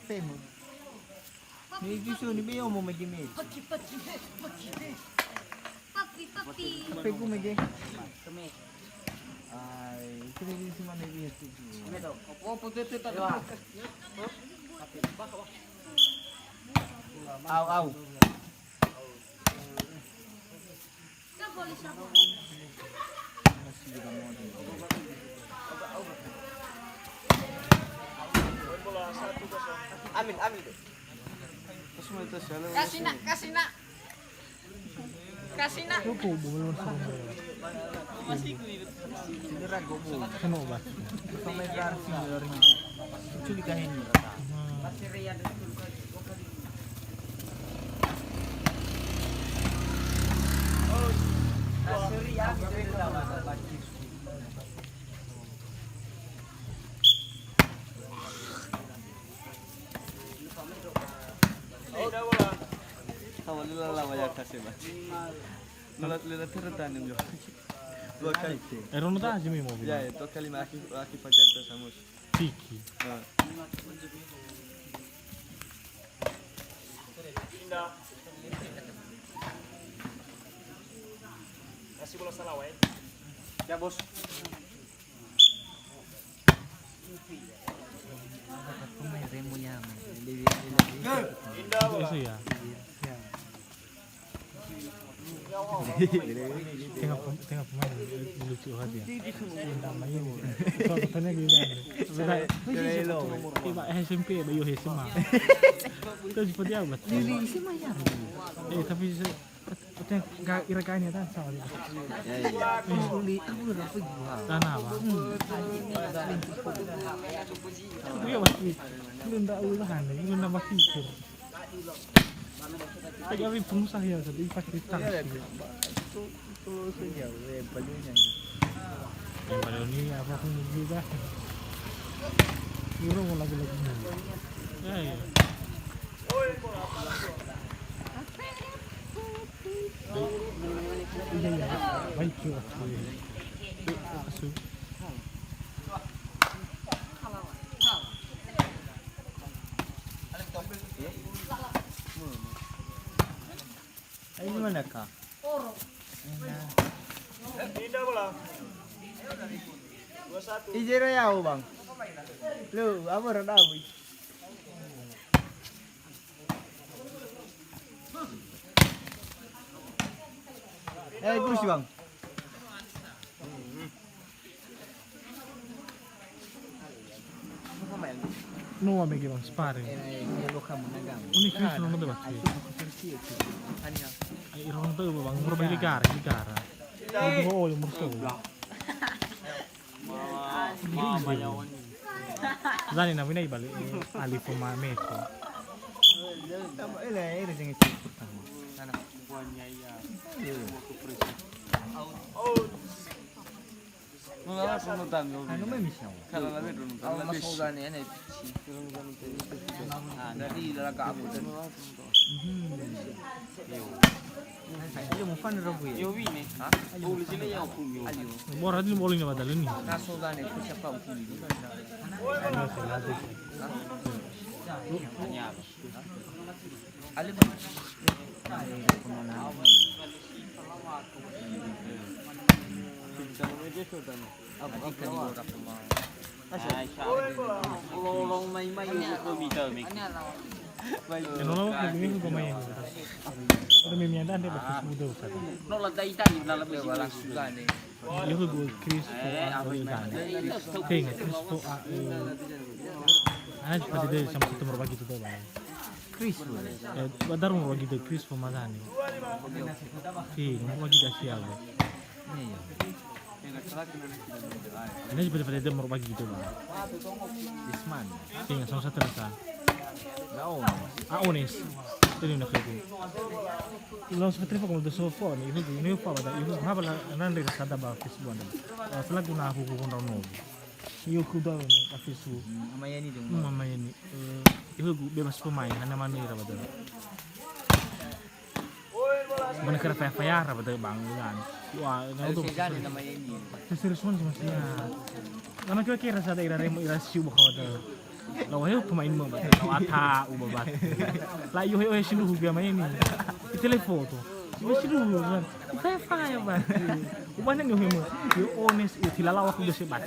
Temo. Medyo siya ni Beo mo magimit. Papi. Kape ko magi. Ay, kaya din si Mami Beo. Opo, dito tayo. Aw. Amin. Kasih nak. Yo po, bumulong sa rumah. Sigara go mo. Ano ba? Kung may rar senior niya. Actually kahin mo. Dua kali. Erano ta aja mi mobil. Ya, 2 kali aki pacar tuh sama. Tiki. Kasih bola salah wae. Ya, Bos. Kung may remo yaman. Itu ya. Tengah pemain lucu hati ya. Namanya ini. Soal tanya gitu. Iba SMP bayu SMA. Itu seperti apa? Lili SMA ya. Tapi nggak irakannya kan sama dia. Uli aku udah pergi. Tanah apa? Iya pasti. Lu ndak ulahan, lu nambah pikir. Kaya pengusaha ya, tapi pasti taksi. Itu saja, bajunya. Yang pada ini apa pun juga. Euro mau lagi-lagi. Ya. Iya. Baik ya. Masuk. Ay, mana kah? Pindah bola. 21. Ijero ya, Bang. Lu, apa rada bu? Kursi, Bang. No, amici, bang, sparring. Lo kamu nagang. Unik Chris non ada batu. Ay, irong tayo ba bang? Muro ba ligara? Hindi mo oil, muro so. Zani na winay bali. Ali po mameto. Ini dengan cukup. Sana. Ano may misyon? Ayo mo fan rabu ya. Mora din bowling na badalo ni. Nasugane ko siya pa ukuli. Ano sila dito? Alin ba? Ano lang ko bingin ko kumain. Pero may miyanda hindi ba mudo sa. Walang sugane. Yung go Chris po ako dan. Tinga Chris po ano pa dito sa mga tumor bagi dito ba. Chris. Badar mo bagi dito Chris po madani. Mo bagi da siya ba. Ini seperti dia mau bagi gitu bang. Isman. Tinggal sama satu rasa. Naon. Onis. Ini nak lagi. Lalu seperti apa kalau sofa nih? Ini apa pada? Ini apa lah? Nanti rasa bah Facebook anda. Setelah guna aku guna nono. Iyo kuda nih Facebook. Mamaya ni dong. Mamaya ni. Itu bebas pemain. Hanya mana ira pada. Mana kira fayar pada bang. Wah, Ano si Johnny namanya ni? Serius man sih mas. Ano kira-kira sa daerah remo ira siubok ka wadal. Lawayo pemain mo ba? Lawata ubabat. La yo yo siluhu biya main ni. Telefoto. Sibu siluhu kan. Fa ba. Umana nyo mo. Yo honest yo tilalawa ko si bat.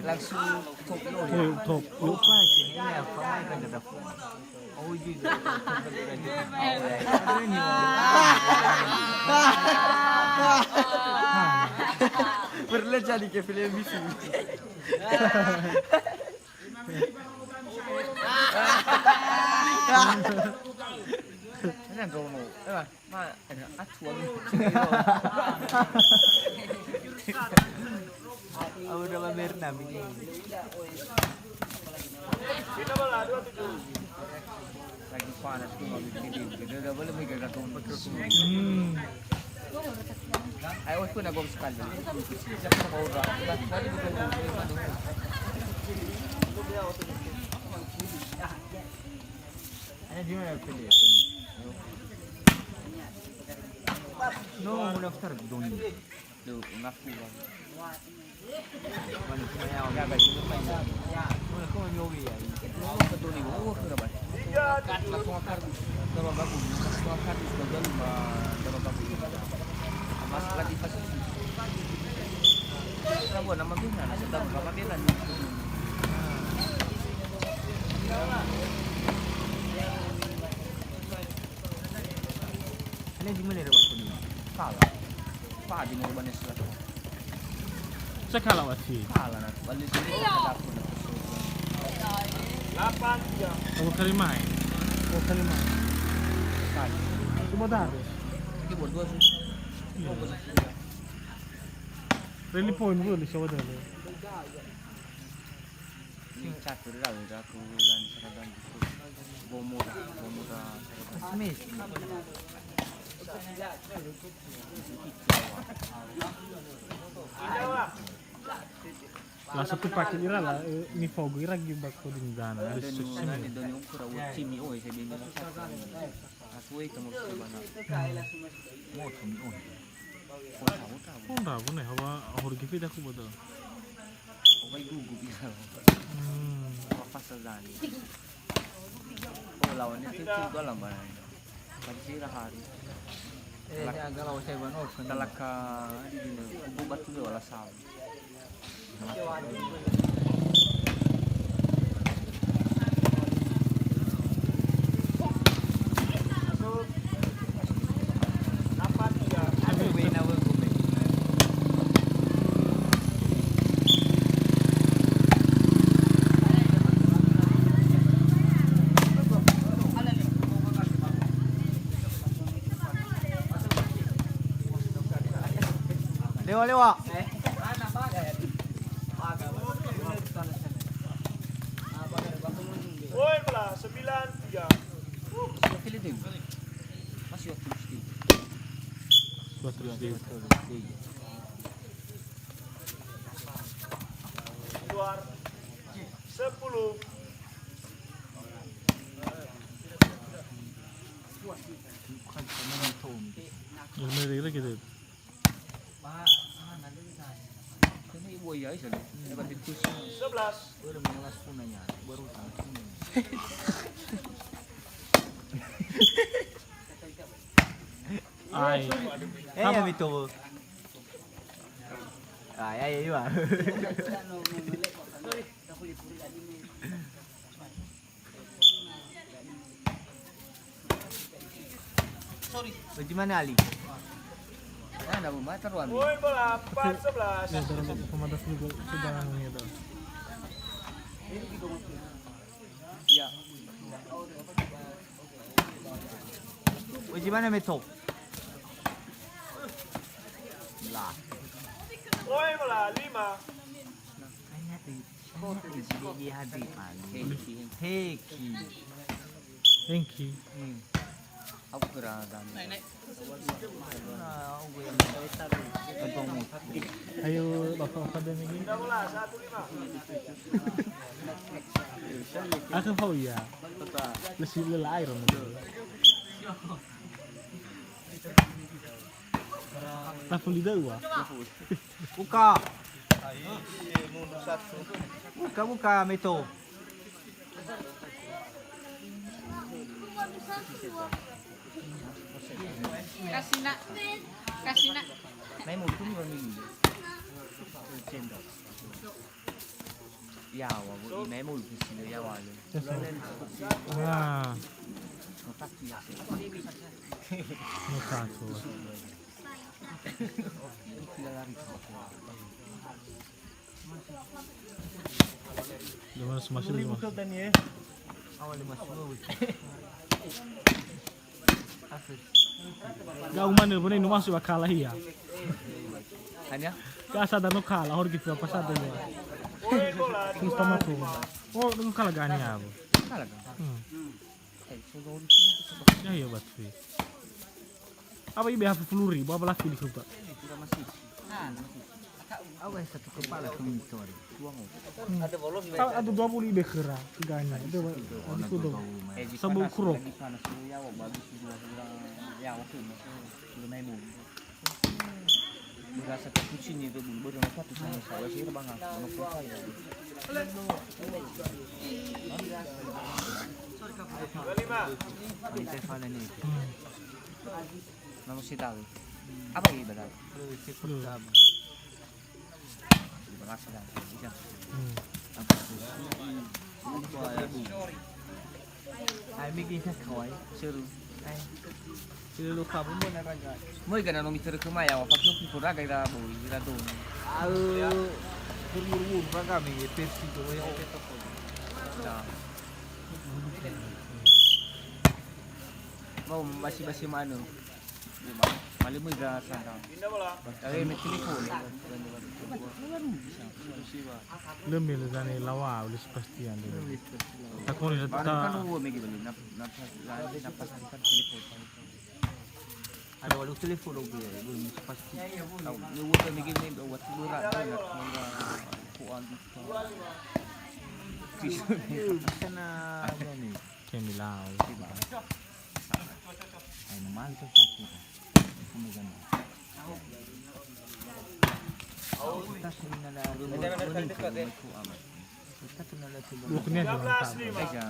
Langsung top lo. Yo top. Yo Lupa sih, ini apa main kan ada phone. Oh juga. Perlu jadi ke film bisu. Ini kau mau, ma ada atuan. Aku udah mamerna begini. Sino ba la? 27. Lagi panas tuh mau bikin ini. Udah boleh mikir kata untuk Ayo pun aku sekali. Jangan kau udah. Tadi bukan Ada di mana pilih? No, mau daftar doni. Duh, ngaku bang. Mana saya orang gagal juga main. Mana kau nyobi ya? Betul nih, kenapa? Kat lah semua kardus. Kalau bagus, semua kardus bagian kalau bagus. Mas lagi pas. Kenapa nama bina? Sedang apa bina? Ini di mana waktu ini? Kalah. Pak di mau banes lah. Sa kalawati. Kalah nak. Balik sini ada aku nak. 8 jam. Ako kalimay. Kali. Sumadares. Ini buat dua sih. Really point boleh siya wadal. Ini catur lah udah aku dan seradan gitu. Bomuda seradan. Mas La satu paket ira la ni fogo ira gibak ko din dana. Dan ni dan yung kura chimi oy sabi nila sa asway kamu sa bana. Mo chimi oy. Kota. Honda ko na hawa ahor gipid ako ba daw. Okay gugu bisa. Hmm. Papasa dani. Oh lawan itu juga lah bana. Pagi hari. Eh, agak lawa saya banok. Talaka di dino. Bubat tuh wala sa. Lewa. Oy, pala, 9 jam. Pilih masih waktu mesti. Batus din. Luar. 10. Ilmu ira gitu. Kena ibu ya isa. Dapat itu 11. Baru mengalas punanya, baru tangkap. Ay. Ya itu. Ya iya. Bagaimana Ali? Ada bumatar wan. Oy, pala, 4-11. Ya dalam pemadas juga sudah ngomongnya daw. Ya. Bagaimana Meto? Lah. Oy, pala, 5. Di hati Ali. Heki. Thank you. Aku kira dan. Ayo bapak akademi ini. 15. Aku tahu ya. Lesih lelai ron. Tapi lidah gua. Buka. Buka Meto. Kasih nak. May mo ito mo ni. Sendo. Yawa, may mo ito sila yawa. Ah, No tatti ya. no caso. Gimana semasin lima? Awal masuk. Gak umane pun ini masuk kalah ya. Kanya? Gak sadar no kalah harus gitu apa sadar ya. Regola Terus tamat tuh. Oh, no kalah gani ya. Talaga. Ya iya batu. Apa ibe hafu fluri, apa lagi di kota? Awal satu kepala komitor. Ada 20 ibe kera, gani. Ada kudo. Sabung kurok. Berasa cappuccino itu dulu baru nak satu sama saya sih bang aku mau saya. Lima. Ini telepon ini. Nama si tahu. Apa ini benar? Terima kasih dah. Bisa. Ay, bigyan sa kaway. Seru. Ay, siluluka mo muna kagad. Mo gana no Mr. Kumaya wa pakyo pura kay ra boy ra doon. Buru-buru pa kami. Pepsi ko yung Nah. Mau masih mano. Di ba? Mali mo ga sana. Pindah bola. Ay may telepon. Lemil gani lawa ulis pastian dulu. Takon ni Parang ta. kan may gibali na napasan kan telepon. Ada walau telepon lagi. Belum pasti. Tahu, ni wo may gibali do wat bura na mga kuan dito. Bisa na ano ni. Kemi lao. Diba? Ay, mahal ka sa akin. Kumaganda. Tapos na lalo. Runin ko. Tapos na lalo. Buknya di mantap. Kaya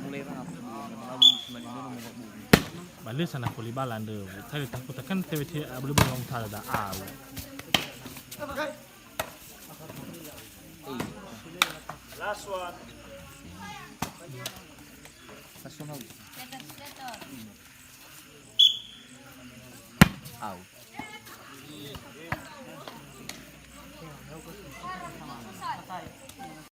mulai ra ako mga bulis man no mga bulis. Balik sana kuli balan deh. Tadi takut tekan TWT boleh belum tahu dah aw. Last one. Personal. Aw.